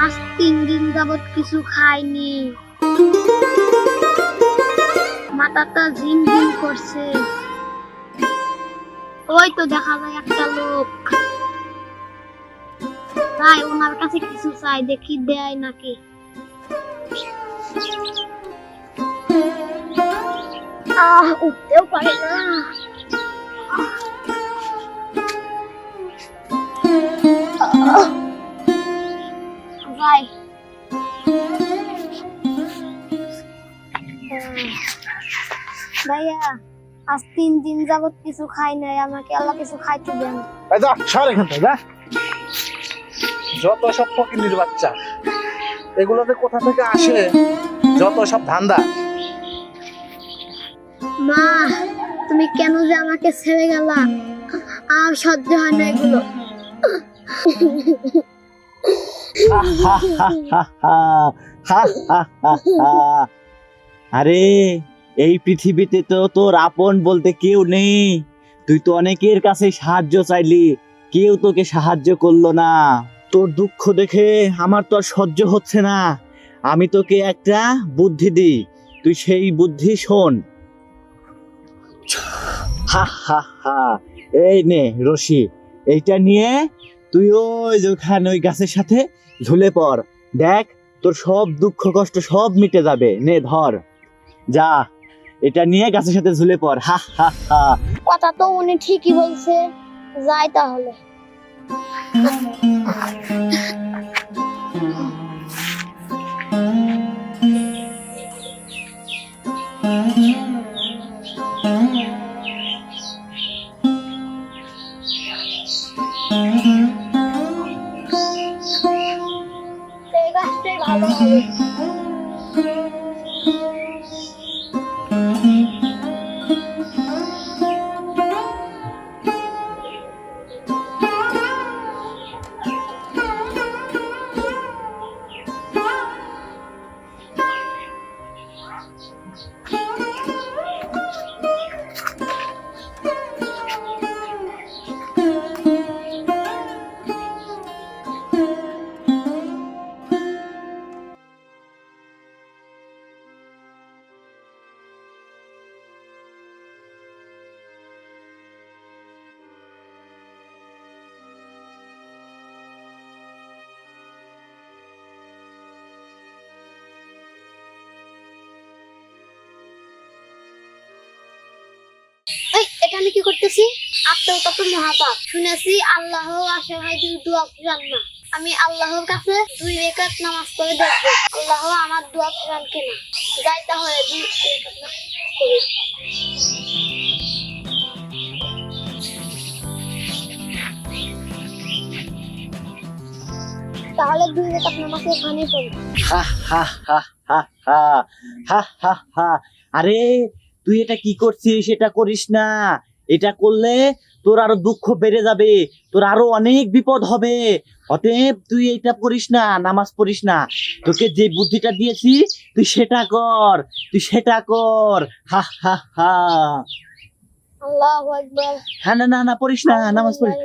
আজ 3 দিন যাবত কিছু খাইনি, মাথাটা ঝিমঝিম করছে। ওই তো দেখা যায় একটা লোক, তাই ওনার কাছে কিছু চাই, দেখি দেয় নাকি। উঠতেও পারে না। ভাই ভাইয়া, আজ 3 দিন যাবত কিছু খাই নাই, আমাকে আল্লাহ কিছু খাইতে দেন। যা সর এখান থেকে, যা। যত সব ফকিন্নির বাচ্চা, এগুলোতে কোথা থেকে আসে? যত সব ধান্দা। মা, তুমি কেন যে আমাকে ছেড়ে গেলা? আর সহ্য হয় না এগুলো। আরে এই পৃথিবীতে তো তোর আপন বলতে কেউ নেই। তুই তো অনেকের কাছে সাহায্য চাইলি, কেউ তোকে সাহায্য করলো না। তোর দুঃখ দেখে আমার তো আর সহ্য হচ্ছে না। আমি তোকে একটা বুদ্ধি দিই, তুই সেই বুদ্ধি শোন। হা হা হা, এই নে রশি, এইটা নিয়ে তুই ওই যে ওখানে ওই গাছের সাথে ঝুলে পড়। দেখ তোর সব দুঃখ কষ্ট সব মিটে যাবে। নে ধর, যা এটা নিয়ে গাছের সাথে ঝুলে পড়। হা হা হা। কথা তো উনি ঠিকই বলছে, যাই তাহলে। এই গাছটাই ভালো হবে। এই, এটা আমি কি করতেছি? আত্মতপ মহাপাপ। শুনেছি আল্লাহ অসহায় দোয়া করেন না। আমি আল্লাহর কাছে 2 রাকাত নামাজ পড়ে দেখবো আল্লাহ আমার দোয়া করেন কিনা। যাই তাহলে 2 রাকাত নামাজ পড়ি। তাহলে 2 রাকাত নামাজ এখানে পড়ি। হা হা হা হা হা হা হা হা। আরে তুই এটা কি করছিস? এটা করিস না। এটা করলে তোর আরো দুঃখ বেড়ে যাবে, তোর আরো অনেক বিপদ হবে। অতএব তুই এটা করিস না, নামাজ পড়িস না। তোকে যে বুদ্ধিটা দিয়েছি তুই সেটা কর, তুই সেটা কর। হা হা হা। আল্লাহু আকবার। হ্যাঁ, না না না, পড়িস না, নামাজ পড়িস।